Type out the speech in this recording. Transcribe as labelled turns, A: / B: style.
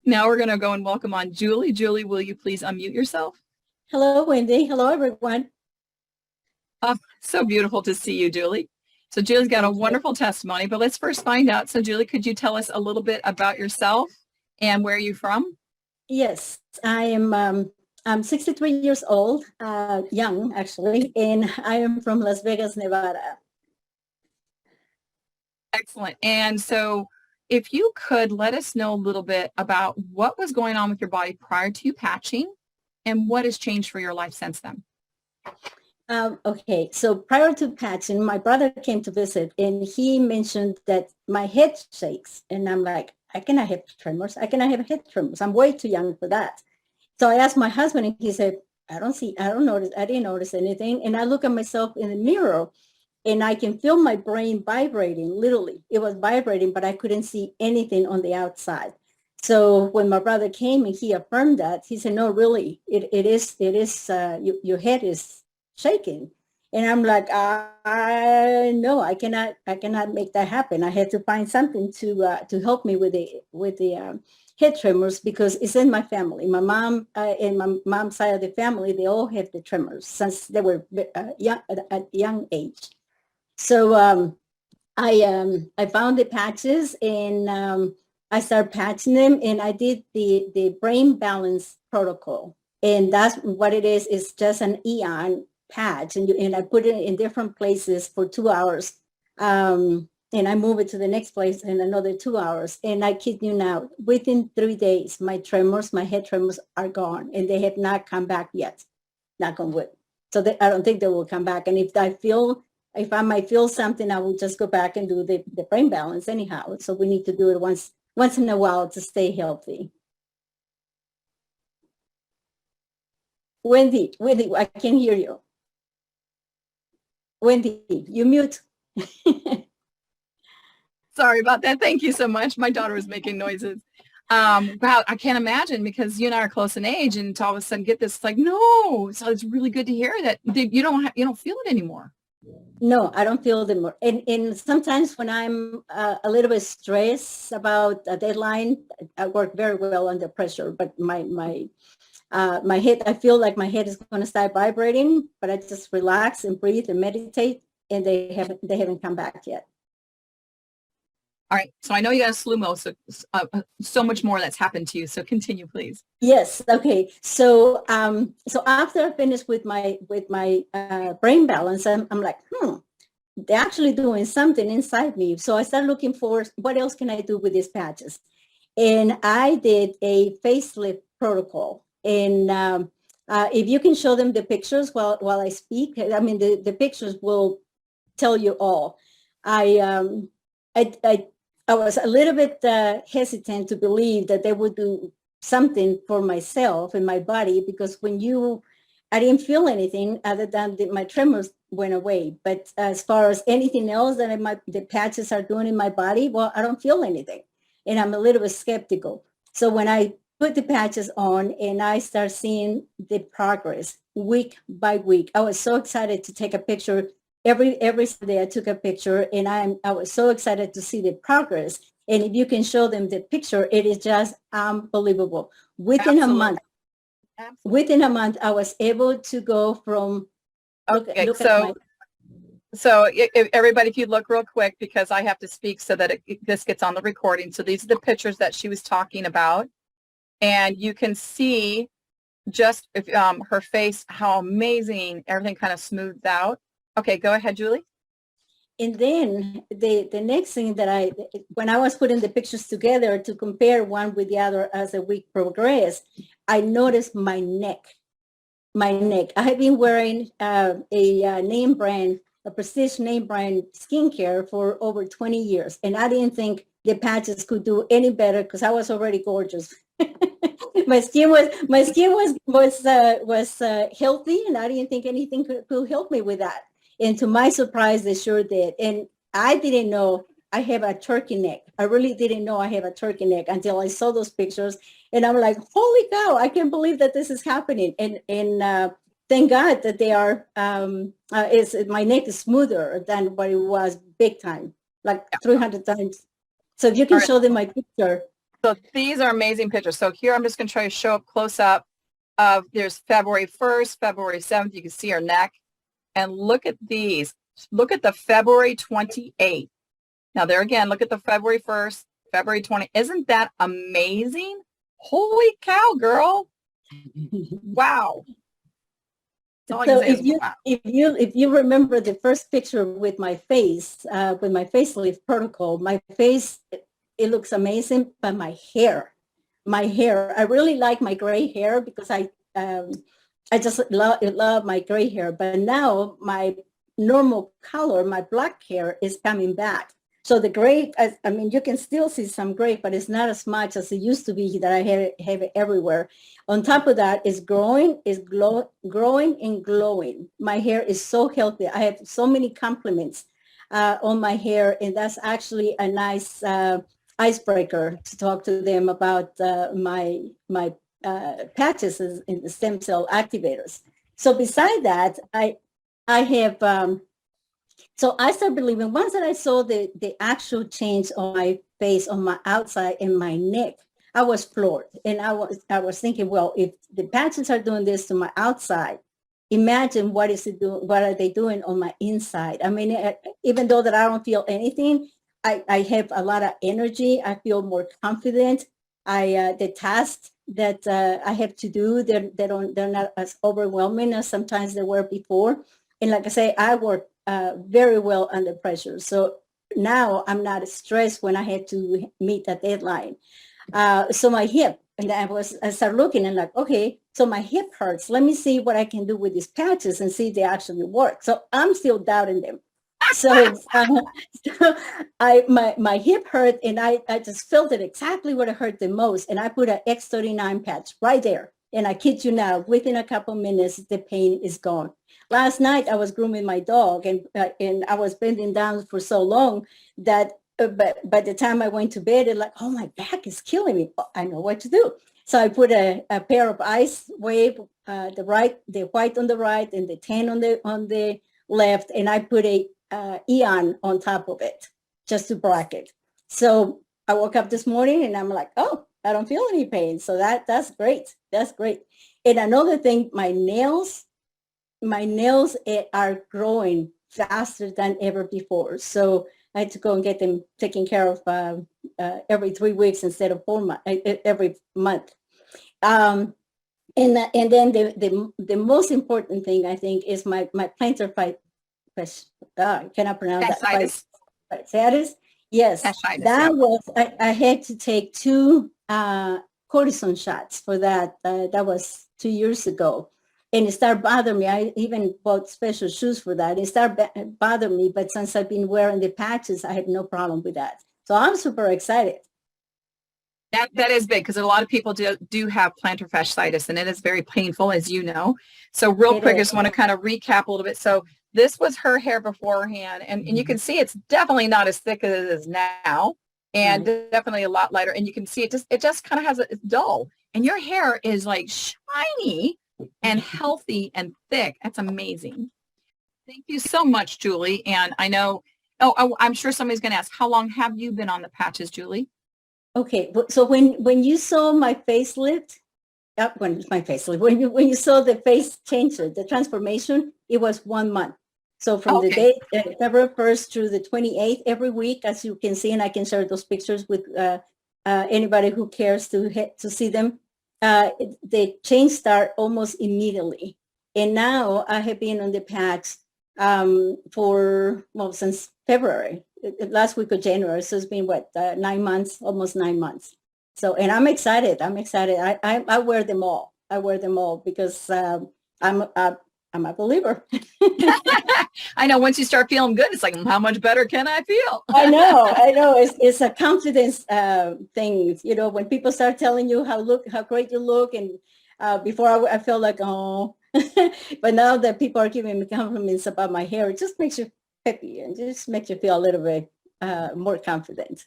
A: Now we're going to go and welcome on Julie. Julie, will you please unmute yourself?
B: Hello, Wendy. Hello, everyone.
A: Oh, so beautiful to see you, Julie. So Julie's got a wonderful testimony, but let's first find out. So Julie, could you tell us a little bit about yourself and where are you from?
B: Yes, I'm 63 years old, young actually, and I am from Las Vegas, Nevada.
A: Excellent. And so if you could let us know a little bit about what was going on with your body prior to you patching and what has changed for your life since then.
B: Okay, so prior to patching, my brother came to visit and he mentioned that my head shakes. And I'm like, I cannot have tremors. I cannot have head tremors. I'm way too young for that. So I asked my husband and he said, I didn't notice anything. And I look at myself in the mirror and I can feel my brain vibrating, literally. It was vibrating, but I couldn't see anything on the outside. So when my brother came and he affirmed that, he said, no, really, it is, your head is shaking. And I'm like, no, I cannot make that happen. I had to find something to help me with the head tremors because it's in my family. My mom and my mom's side of the family, they all have the tremors since they were young, at young age. So I found the patches and I started patching them and I did the brain balance protocol. And that's what it is. It's just an Eon patch and I put it in different places for 2 hours. And I move it to the next place in another 2 hours. And I kid you not, within 3 days, my head tremors are gone and they have not come back yet, knock on wood. So I don't think they will come back. And if I might feel something, I will just go back and do the brain balance anyhow. So we need to do it once in a while to stay healthy. Wendy, I can hear you. Wendy, you mute.
A: Sorry about that. Thank you so much. My daughter was making noises. Wow, I can't imagine because you and I are close in age and to all of a sudden get this, it's like, no. So it's really good to hear that you don't feel it anymore.
B: No, I don't feel them more. And sometimes when I'm a little bit stressed about a deadline, I work very well under pressure, but my head, I feel like my head is going to start vibrating, but I just relax and breathe and meditate, and they haven't come back yet.
A: All right. So I know you got a slew so much more that's happened to you. So continue, please.
B: Yes. Okay. So so after I finished with my brain balance, I'm like, they're actually doing something inside me. So I started looking for what else can I do with these patches, and I did a facelift protocol. And if you can show them the pictures while I speak, I mean the pictures will tell you all. I was a little bit hesitant to believe that they would do something for myself and my body because I didn't feel anything other than my tremors went away. But as far as anything else that the patches are doing in my body, well, I don't feel anything. And I'm a little bit skeptical. So when I put the patches on and I start seeing the progress week by week, I was so excited to take a picture. Every Sunday I took a picture and I was so excited to see the progress. And if you can show them the picture, it is just unbelievable. Within
A: Absolutely.
B: a month, I was able to go from,
A: so everybody, if you look real quick, because I have to speak so that this gets on the recording. So these are the pictures that she was talking about. And you can see just her face, how amazing everything kind of smoothed out. Okay, go ahead, Julie.
B: And then the next thing that when I was putting the pictures together to compare one with the other as the week progressed, I noticed my neck. I have been wearing a prestige name brand skincare for over 20 years. And I didn't think the patches could do any better because I was already gorgeous. my skin was healthy, and I didn't think anything could help me with that. And to my surprise, they sure did. And I didn't know I have a turkey neck. I really didn't know I have a turkey neck until I saw those pictures. And I'm like, holy cow, I can't believe that this is happening. And thank God that they are, my neck is smoother than what it was big time, like 300 times. So if you can show them my picture.
A: So these are amazing pictures. So here I'm just going to try to show up close up of there's February 1st, February 7th. You can see her neck. And look at these. Look at the February 28th. Now there again, look at the February 1st, February 20th. Isn't that amazing? Holy cow, girl. Wow. That's all I can
B: So
A: say is wow.
B: if you remember the first picture with my facelift protocol, my face, it looks amazing, but my hair, I really like my gray hair because I just love my gray hair. But now my normal color, my black hair is coming back. So the gray, I mean, you can still see some gray, but it's not as much as it used to be that I have it everywhere. On top of that, it's growing and glowing. My hair is so healthy. I have so many compliments on my hair, and that's actually a nice icebreaker to talk to them about my patches in the stem cell activators. So beside that, I have, so I started believing once that I saw the actual change on my face, on my outside and my neck, I was floored. And I was thinking, well, if the patches are doing this to my outside, imagine what are they doing on my inside? I mean, even though that I don't feel anything, I have a lot of energy. I feel more confident. The tasks that I have to do, they're not as overwhelming as sometimes they were before. And like I say, I work very well under pressure. So now I'm not stressed when I had to meet a deadline. So my hip, and I started looking and like, okay, so my hip hurts. Let me see what I can do with these patches and see if they actually work. So I'm still doubting them. So, my hip hurt, and I just felt it exactly what it hurt the most. And I put an X39 patch right there. And I kid you not, within a couple minutes, the pain is gone. Last night, I was grooming my dog, and I was bending down for so long that by the time I went to bed, it's like, oh, my back is killing me. Oh, I know what to do. So I put a pair of LifeWave, the white on the right and the tan on the left, and I put a Eon on top of it just to block it. So I woke up this morning and I'm like, oh, I don't feel any pain. So that's great. That's great. And another thing, my nails are growing faster than ever before. So I had to go and get them taken care of every 3 weeks instead of every month. And then the most important thing, I think, is my plantar I cannot pronounce that. Fasciitis? Yes.
A: Fasciitis,
B: that
A: yeah.
B: was, I had to take 2 cortisone shots for that. That was 2 years ago. And it started bothering me. I even bought special shoes for that. It started bothering me, but since I've been wearing the patches, I have no problem with that. So I'm super excited.
A: That is big because a lot of people do have plantar fasciitis, and it is very painful, as you know. So real quick, I just want to kind of recap a little bit. So this was her hair beforehand, and you can see it's definitely not as thick as it is now, and definitely a lot lighter. And you can see it just kind of has it's dull, and your hair is like shiny and healthy and thick. That's amazing. Thank you so much, Julie. And I know, I'm sure somebody's going to ask, how long have you been on the patches, Julie?
B: Okay, so when you saw my facelift, when you saw the face change, the transformation, it was 1 month. So from the day February 1st through the 28th, every week, as you can see, and I can share those pictures with anybody who cares to see them. The change start almost immediately, and now I have been on the patch since February. Last week of January, so it's been 9 months, almost 9 months. So, and I'm excited. I wear them all. I wear them all because I'm a believer.
A: I know. Once you start feeling good, it's like, how much better can I feel?
B: I know. It's a confidence thing. You know, when people start telling you how great you look, and before I felt like, oh, but now that people are giving me compliments about my hair, it just makes you happy and just makes you feel a little bit more confident.